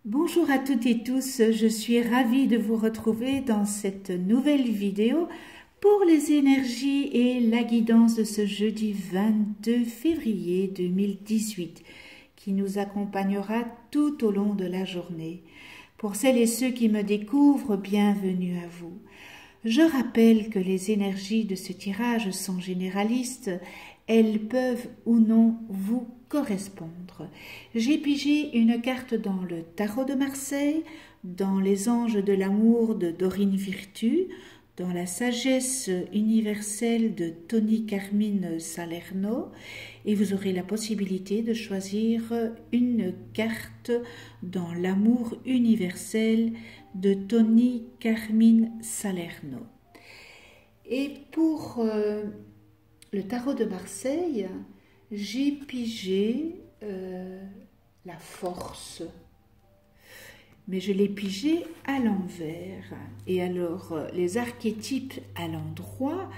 Bonjour à toutes et tous, je suis ravie de vous retrouver dans cette nouvelle vidéo pour les énergies et la guidance de ce jeudi 22 février 2018 qui nous accompagnera tout au long de la journée. Pour celles et ceux qui me découvrent, bienvenue à vous. Je rappelle que les énergies de ce tirage sont généralistes, elles peuvent ou non vous correspondre. J'ai pigé une carte dans le tarot de Marseille, dans les anges de l'amour de Dorine Virtue, dans la sagesse universelle de Tony Carmine Salerno, et vous aurez la possibilité de choisir une carte dans l'amour universel de Tony Carmine Salerno. Et pour le tarot de Marseille, j'ai pigé la force, mais je l'ai pigé à l'envers. Et alors, les archétypes à l'endroit,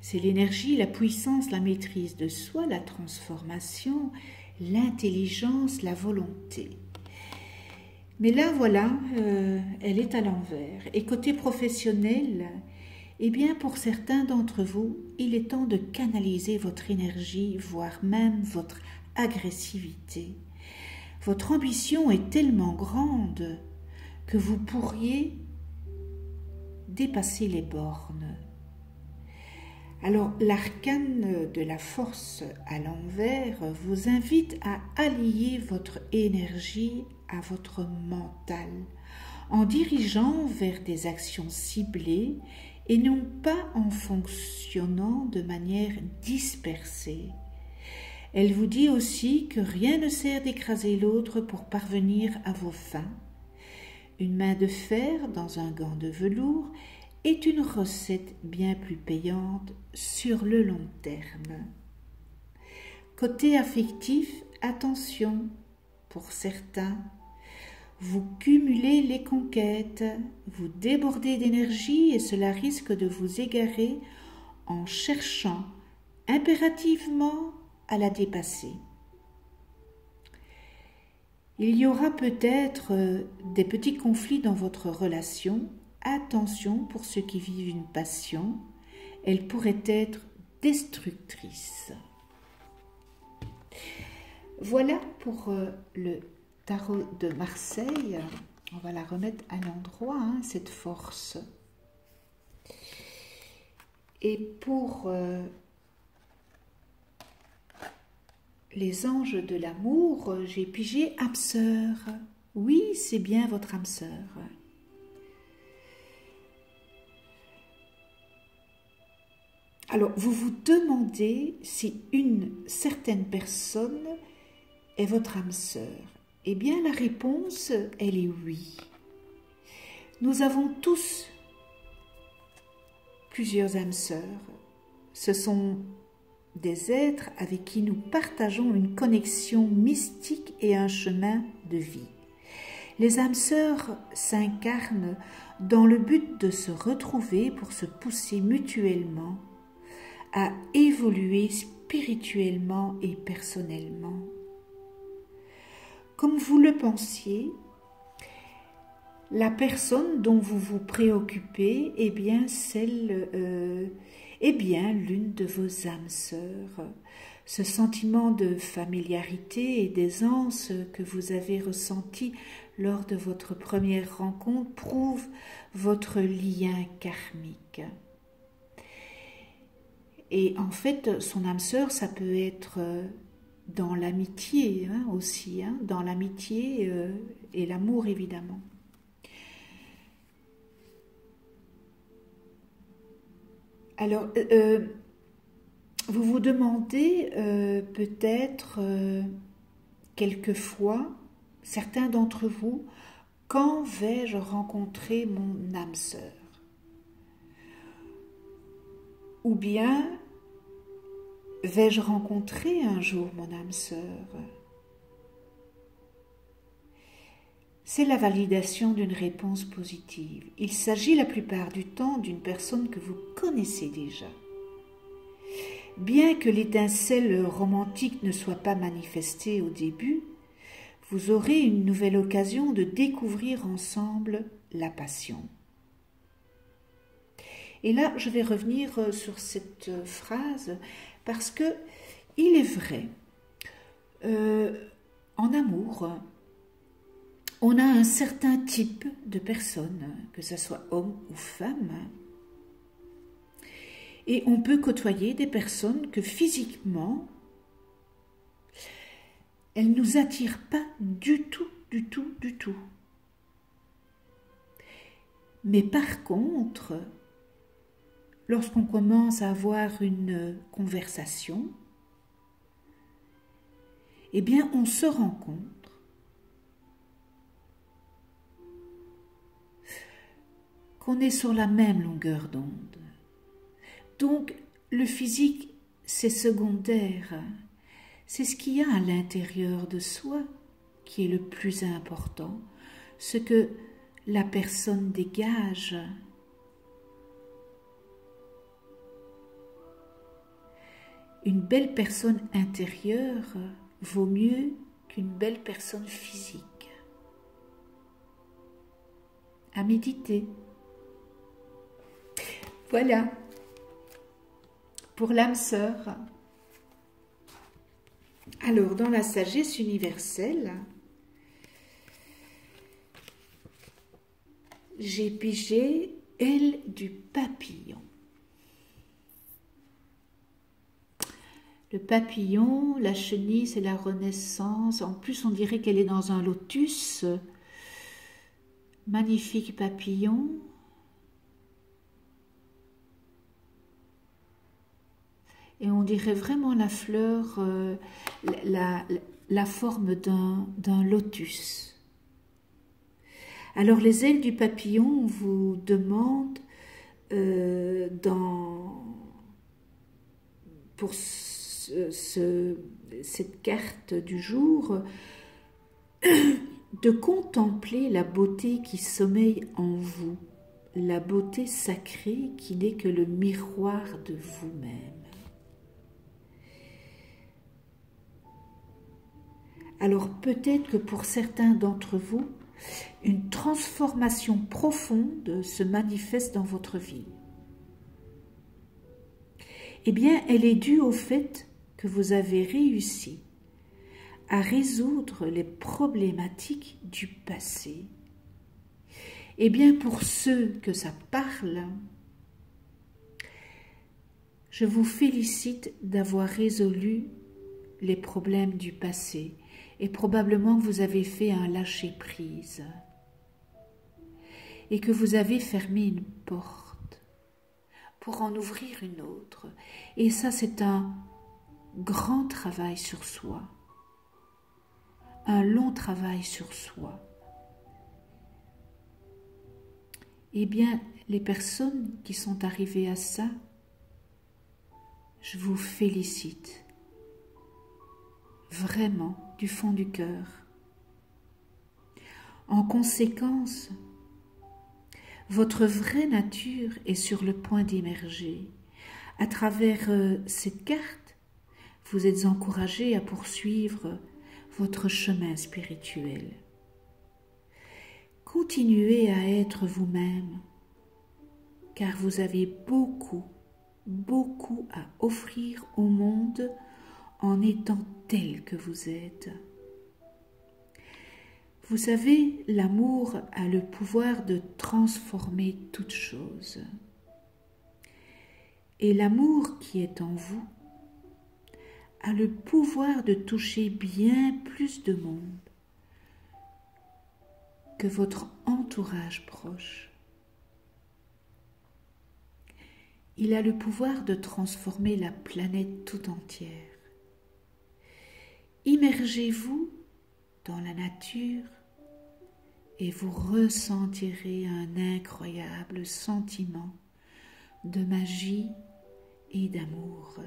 c'est l'énergie, la puissance, la maîtrise de soi, la transformation, l'intelligence, la volonté. Mais là, voilà, elle est à l'envers. Et côté professionnel, eh bien, pour certains d'entre vous, il est temps de canaliser votre énergie, voire même votre agressivité. Votre ambition est tellement grande que vous pourriez dépasser les bornes. Alors, l'arcane de la force à l'envers vous invite à allier votre énergie à votre mental, en dirigeant vers des actions ciblées et non pas en fonctionnant de manière dispersée. Elle vous dit aussi que rien ne sert d'écraser l'autre pour parvenir à vos fins. Une main de fer dans un gant de velours est une recette bien plus payante sur le long terme. Côté affectif, attention, pour certains, vous cumulez les conquêtes, vous débordez d'énergie et cela risque de vous égarer en cherchant impérativement à la dépasser. Il y aura peut-être des petits conflits dans votre relation. Attention pour ceux qui vivent une passion, elle pourrait être destructrice. Voilà pour le tarot de Marseille. On va la remettre à l'endroit, cette force. Et pour les anges de l'amour, j'ai pigé âme sœur. Oui, c'est bien votre âme sœur. Alors, vous vous demandez si une certaine personne est votre âme sœur. Eh bien, la réponse, elle est oui. Nous avons tous plusieurs âmes sœurs. Ce sont des êtres avec qui nous partageons une connexion mystique et un chemin de vie. Les âmes sœurs s'incarnent dans le but de se retrouver pour se pousser mutuellement à évoluer spirituellement et personnellement. Comme vous le pensiez, la personne dont vous vous préoccupez est bien l'une de vos âmes sœurs. Ce sentiment de familiarité et d'aisance que vous avez ressenti lors de votre première rencontre prouve votre lien karmique. Et en fait, son âme sœur, ça peut être dans l'amitié aussi, dans l'amitié et l'amour évidemment. Alors, vous vous demandez peut-être quelquefois, certains d'entre vous, quand vais-je rencontrer mon âme sœur? Ou bien, vais-je rencontrer un jour mon âme sœur? C'est la validation d'une réponse positive. Il s'agit la plupart du temps d'une personne que vous connaissez déjà. Bien que l'étincelle romantique ne soit pas manifestée au début, vous aurez une nouvelle occasion de découvrir ensemble la passion. Et là, je vais revenir sur cette phrase parce que il est vrai, en amour, on a un certain type de personnes, que ce soit homme ou femme, et on peut côtoyer des personnes que physiquement, elles ne nous attirent pas du tout, du tout, du tout. Mais par contre, lorsqu'on commence à avoir une conversation, eh bien, on se rend compte qu'on est sur la même longueur d'onde. Donc, le physique, c'est secondaire. C'est ce qu'il y a à l'intérieur de soi qui est le plus important, ce que la personne dégage. Une belle personne intérieure vaut mieux qu'une belle personne physique. À méditer. Voilà, pour l'âme sœur. Alors, dans la sagesse universelle, j'ai pigé aile du papillon. Le papillon, la chenille, c'est la renaissance. En plus, on dirait qu'elle est dans un lotus. Magnifique papillon. Et on dirait vraiment la fleur, la forme d'un lotus. Alors, les ailes du papillon, on vous demande pour cette carte du jour de contempler la beauté qui sommeille en vous, la beauté sacrée qui n'est que le miroir de vous-même. Alors peut-être que pour certains d'entre vous, une transformation profonde se manifeste dans votre vie. Eh bien, elle est due au fait que vous avez réussi à résoudre les problématiques du passé. Eh bien, pour ceux que ça parle, je vous félicite d'avoir résolu les problèmes du passé et probablement que vous avez fait un lâcher-prise et que vous avez fermé une porte pour en ouvrir une autre. Et ça, c'est un grand travail sur soi, un long travail sur soi. Eh bien, les personnes qui sont arrivées à ça, je vous félicite, vraiment, du fond du cœur. En conséquence, votre vraie nature est sur le point d'émerger. À travers cette carte, vous êtes encouragé à poursuivre votre chemin spirituel. Continuez à être vous-même, car vous avez beaucoup, beaucoup à offrir au monde en étant tel que vous êtes. Vous savez, l'amour a le pouvoir de transformer toute chose. Et l'amour qui est en vous a le pouvoir de toucher bien plus de monde que votre entourage proche. Il a le pouvoir de transformer la planète tout entière. Immergez-vous dans la nature et vous ressentirez un incroyable sentiment de magie et d'amour.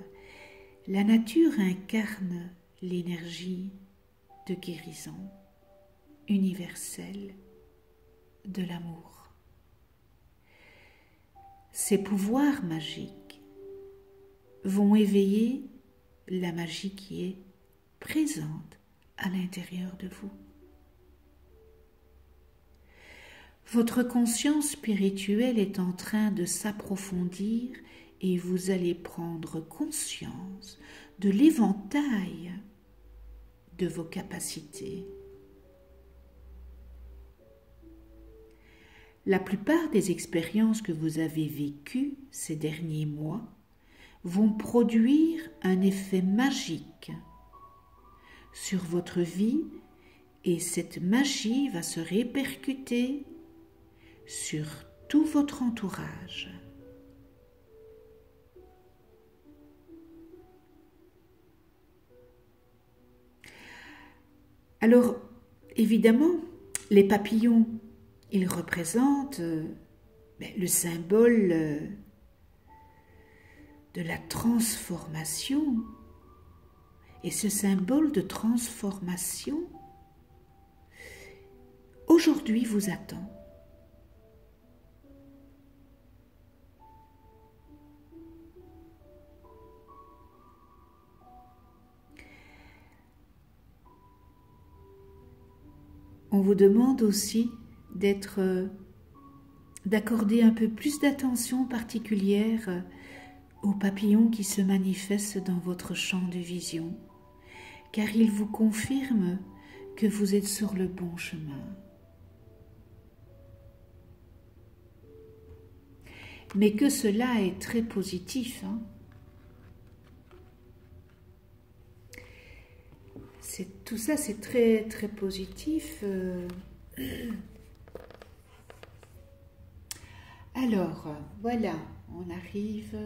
La nature incarne l'énergie de guérison universelle de l'amour. Ces pouvoirs magiques vont éveiller la magie qui est présente à l'intérieur de vous. Votre conscience spirituelle est en train de s'approfondir et vous allez prendre conscience de l'éventail de vos capacités. La plupart des expériences que vous avez vécues ces derniers mois vont produire un effet magique sur votre vie et cette magie va se répercuter sur tout votre entourage. Alors, évidemment, les papillons, ils représentent le symbole de la transformation. Et ce symbole de transformation, aujourd'hui vous attend. On vous demande aussi d'accorder un peu plus d'attention particulière aux papillons qui se manifestent dans votre champ de vision, car ils vous confirment que vous êtes sur le bon chemin. Mais que cela est très positif. Tout ça, c'est très, très positif. Alors, voilà, on arrive.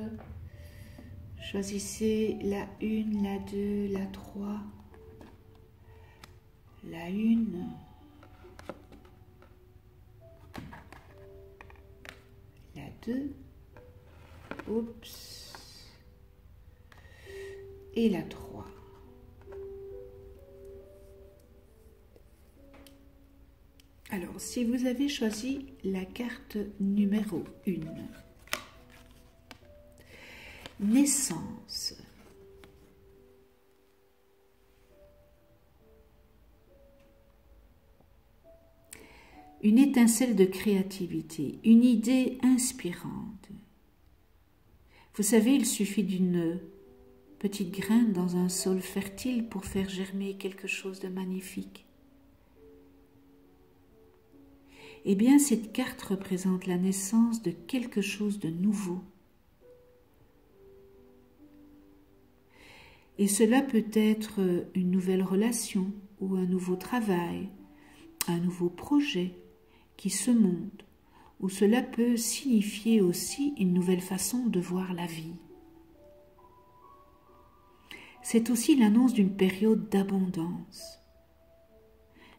Choisissez la 1, la 2, la 3. La 1. La 2. Oups. Et la 3. Alors, si vous avez choisi la carte numéro 1, naissance. Une étincelle de créativité, une idée inspirante. Vous savez, il suffit d'une petite graine dans un sol fertile pour faire germer quelque chose de magnifique. Eh bien, cette carte représente la naissance de quelque chose de nouveau. Et cela peut être une nouvelle relation ou un nouveau travail, un nouveau projet qui se monte, ou cela peut signifier aussi une nouvelle façon de voir la vie. C'est aussi l'annonce d'une période d'abondance.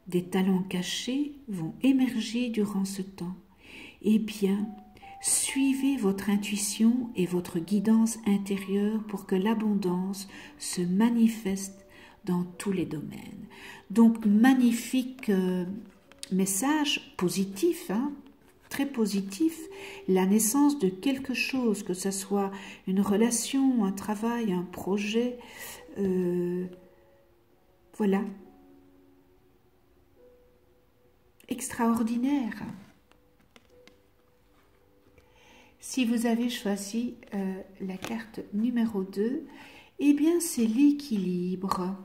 Des talents cachés vont émerger durant ce temps. Eh bien, suivez votre intuition et votre guidance intérieure pour que l'abondance se manifeste dans tous les domaines. Donc, magnifique message positif, très positif, la naissance de quelque chose, que ce soit une relation, un travail, un projet, voilà. Extraordinaire. Si vous avez choisi la carte numéro 2, eh bien c'est l'équilibre.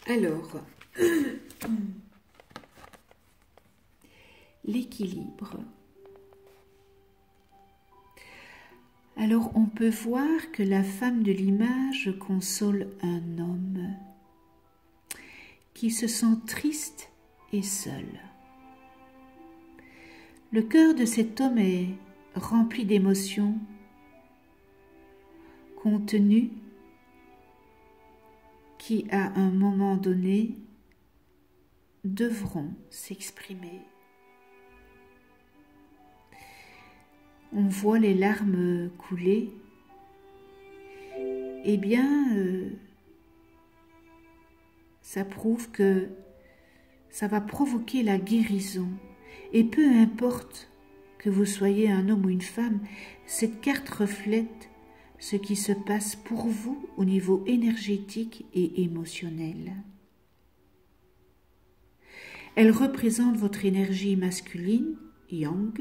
Alors, l'équilibre. Alors on peut voir que la femme de l'image console un homme qui se sent triste et seul. Le cœur de cet homme est rempli d'émotions contenues qui, à un moment donné, devront s'exprimer. On voit les larmes couler. Eh bien, ça prouve que ça va provoquer la guérison. Et peu importe que vous soyez un homme ou une femme, cette carte reflète ce qui se passe pour vous au niveau énergétique et émotionnel. Elle représente votre énergie masculine, yang,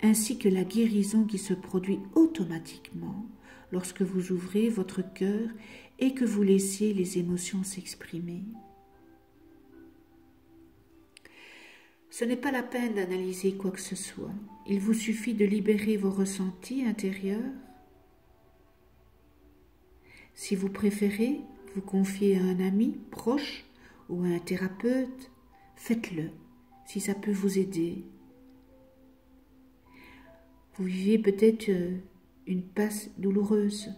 ainsi que la guérison qui se produit automatiquement lorsque vous ouvrez votre cœur et que vous laissez les émotions s'exprimer. Ce n'est pas la peine d'analyser quoi que ce soit. Il vous suffit de libérer vos ressentis intérieurs. Si vous préférez vous confier à un ami proche ou à un thérapeute, faites-le si ça peut vous aider. Vous vivez peut-être une passe douloureuse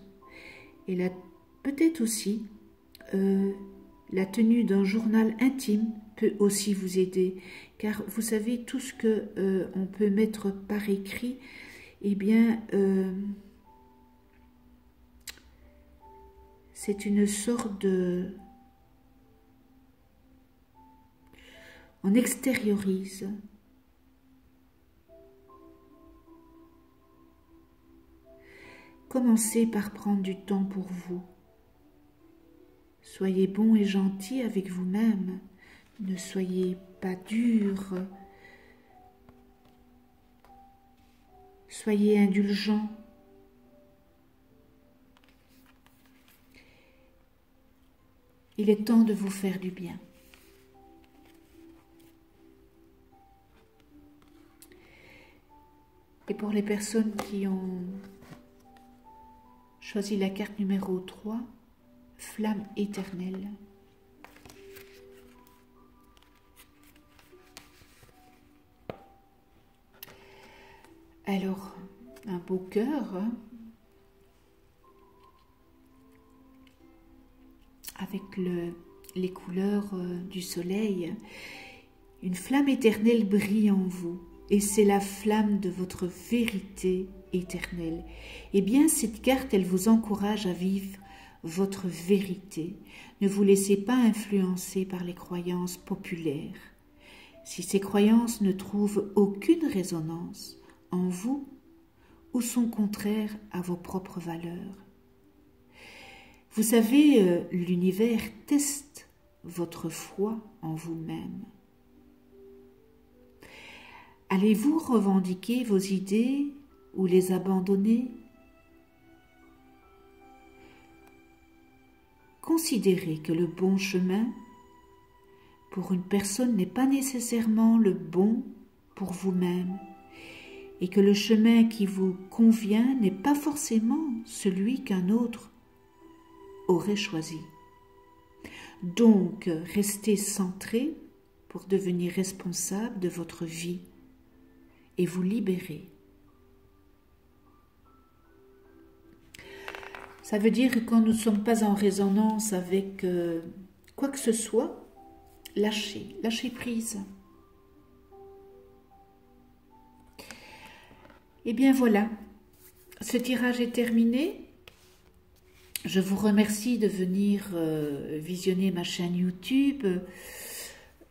et peut-être aussi la tenue d'un journal intime peut aussi vous aider, car vous savez, tout ce que on peut mettre par écrit, eh bien, c'est une sorte de... On extériorise. Commencez par prendre du temps pour vous. Soyez bon et gentil avec vous-même. Ne soyez pas dur. Soyez indulgent. Il est temps de vous faire du bien. Et pour les personnes qui ont choisi la carte numéro 3, flamme éternelle. Alors, un beau cœur, avec les couleurs du soleil. Une flamme éternelle brille en vous, et c'est la flamme de votre vérité éternelle. Eh bien, cette carte, elle vous encourage à vivre votre vérité. Ne vous laissez pas influencer par les croyances populaires. Si ces croyances ne trouvent aucune résonance en vous ou sont contraires à vos propres valeurs. Vous savez, l'univers teste votre foi en vous-même. Allez-vous revendiquer vos idées ou les abandonner? Considérez que le bon chemin pour une personne n'est pas nécessairement le bon pour vous-même et que le chemin qui vous convient n'est pas forcément celui qu'un autre aurait choisi. Donc, restez centré pour devenir responsable de votre vie et vous libérer. Ça veut dire que quand nous ne sommes pas en résonance avec quoi que ce soit, lâchez prise. Et bien voilà, ce tirage est terminé. Je vous remercie de venir visionner ma chaîne YouTube.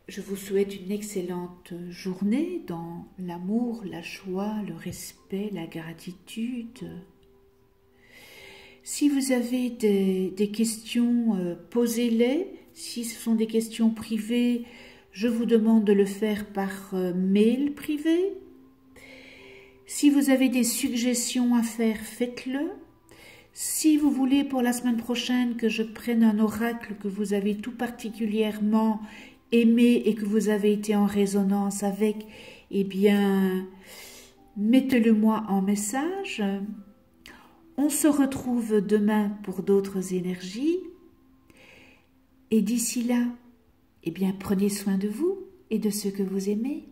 Je vous souhaite une excellente journée dans l'amour, la joie, le respect, la gratitude. Si vous avez des questions, posez-les. Si ce sont des questions privées, je vous demande de le faire par mail privé. Si vous avez des suggestions à faire, faites-le. Si vous voulez pour la semaine prochaine que je prenne un oracle que vous avez tout particulièrement aimé et que vous avez été en résonance avec, eh bien, mettez-le moi en message. On se retrouve demain pour d'autres énergies. Et d'ici là, eh bien, prenez soin de vous et de ceux que vous aimez.